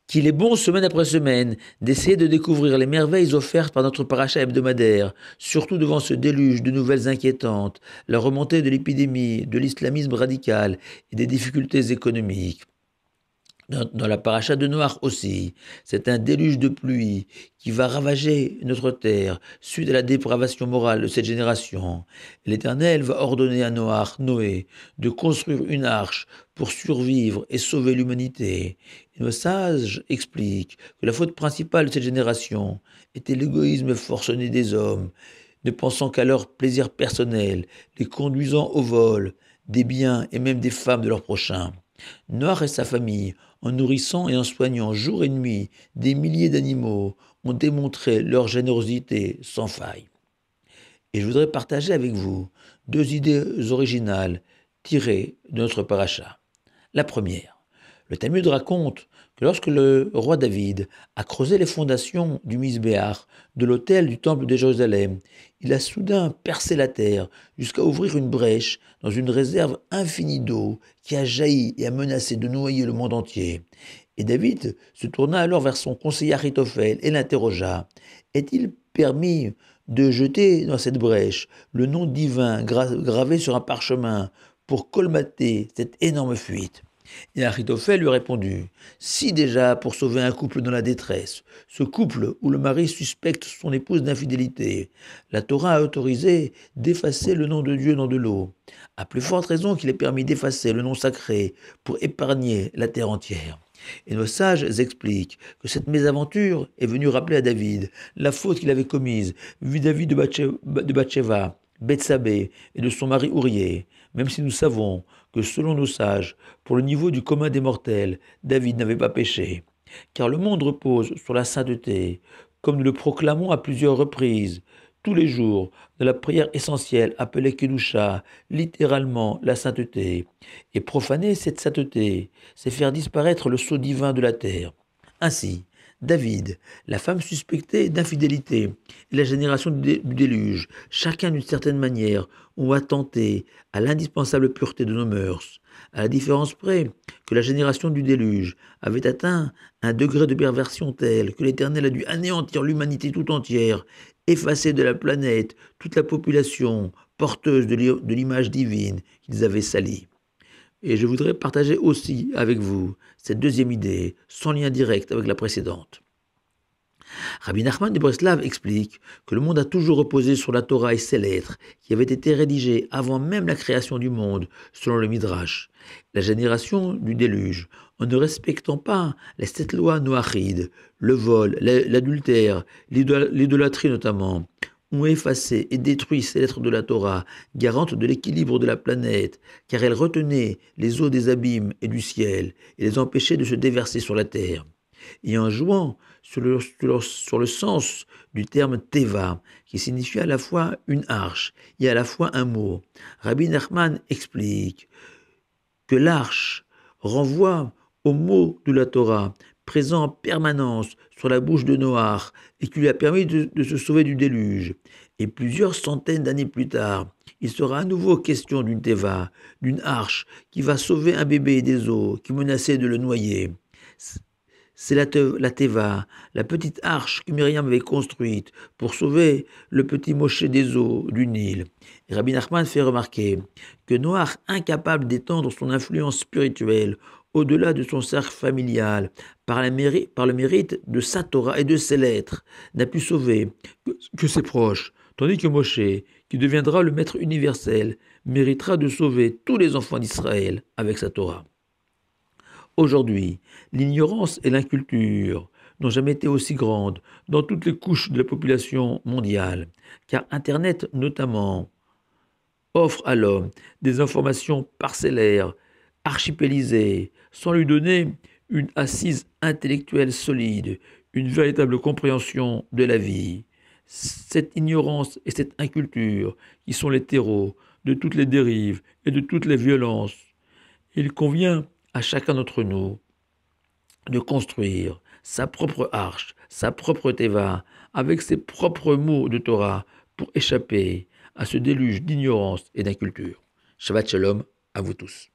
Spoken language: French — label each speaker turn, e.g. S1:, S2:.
S1: qu'il est bon, semaine après semaine, d'essayer de découvrir les merveilles offertes par notre paracha hebdomadaire, surtout devant ce déluge de nouvelles inquiétantes, la remontée de l'épidémie, de l'islamisme radical et des difficultés économiques. Dans la paracha de Noach aussi, c'est un déluge de pluie qui va ravager notre terre suite à la dépravation morale de cette génération. L'Éternel va ordonner à Noach, Noé, de construire une arche pour survivre et sauver l'humanité. Et nos sages expliquent que la faute principale de cette génération était l'égoïsme forcené des hommes, ne pensant qu'à leur plaisir personnel, les conduisant au vol des biens et même des femmes de leurs prochains. Noach et sa famille, en nourrissant et en soignant jour et nuit des milliers d'animaux, ont démontré leur générosité sans faille. Et je voudrais partager avec vous deux idées originales tirées de notre paracha. La première, le Talmud raconte que lorsque le roi David a creusé les fondations du Misbéach, de l'autel du temple de Jérusalem, il a soudain percé la terre jusqu'à ouvrir une brèche dans une réserve infinie d'eau qui a jailli et a menacé de noyer le monde entier. Et David se tourna alors vers son conseiller Ahitophel et l'interrogea. Est-il permis de jeter dans cette brèche le nom divin gravé sur un parchemin pour colmater cette énorme fuite? Et Ahitophel lui répondit, si déjà pour sauver un couple dans la détresse, ce couple où le mari suspecte son épouse d'infidélité, la Torah a autorisé d'effacer le nom de Dieu dans de l'eau, à plus forte raison qu'il est permis d'effacer le nom sacré pour épargner la terre entière. Et nos sages expliquent que cette mésaventure est venue rappeler à David la faute qu'il avait commise vis-à-vis de Bathsheba, Bethsabée et de son mari Urié, même si nous savons que selon nos sages, pour le niveau du commun des mortels, David n'avait pas péché. Car le monde repose sur la sainteté, comme nous le proclamons à plusieurs reprises, tous les jours, de la prière essentielle appelée Kedusha, littéralement la sainteté. Et profaner cette sainteté, c'est faire disparaître le sceau divin de la terre. Ainsi, David, la femme suspectée d'infidélité et la génération du déluge, chacun d'une certaine manière, ont attenté à l'indispensable pureté de nos mœurs, à la différence près que la génération du déluge avait atteint un degré de perversion tel que l'Éternel a dû anéantir l'humanité tout entière, effacer de la planète toute la population porteuse de l'image divine qu'ils avaient salie. Et je voudrais partager aussi avec vous cette deuxième idée, sans lien direct avec la précédente. Rabbi Nachman de Breslav explique que le monde a toujours reposé sur la Torah et ses lettres, qui avaient été rédigées avant même la création du monde, selon le Midrash. La génération du déluge, en ne respectant pas les 7 lois noachides, le vol, l'adultère, l'idolâtrie notamment, ont effacé et détruit ces lettres de la Torah, garantes de l'équilibre de la planète, car elles retenaient les eaux des abîmes et du ciel, et les empêchaient de se déverser sur la terre. Et en jouant sur le sens du terme Teva, qui signifie à la fois une arche et à la fois un mot, Rabbi Nachman explique que l'arche renvoie au mot de la Torah, présent en permanence sur la bouche de Noach et qui lui a permis de se sauver du déluge. Et plusieurs centaines d'années plus tard, il sera à nouveau question d'une Teva, d'une arche qui va sauver un bébé des eaux qui menaçaient de le noyer. C'est la Teva, la petite arche que Myriam avait construite pour sauver le petit Moshe des eaux du Nil. Et Rabbi Nachman fait remarquer que Noach, incapable d'étendre son influence spirituelle au-delà de son cercle familial, par le mérite de sa Torah et de ses lettres, n'a pu sauver que ses proches, tandis que Moshe, qui deviendra le maître universel, méritera de sauver tous les enfants d'Israël avec sa Torah. Aujourd'hui, l'ignorance et l'inculture n'ont jamais été aussi grandes dans toutes les couches de la population mondiale, car Internet notamment offre à l'homme des informations parcellaires, archipélisées, sans lui donner une assise intellectuelle solide, une véritable compréhension de la vie. Cette ignorance et cette inculture qui sont les terreaux de toutes les dérives et de toutes les violences, il convient à chacun d'entre nous de construire sa propre arche, sa propre teva, avec ses propres mots de Torah pour échapper à ce déluge d'ignorance et d'inculture. Shabbat Shalom à vous tous.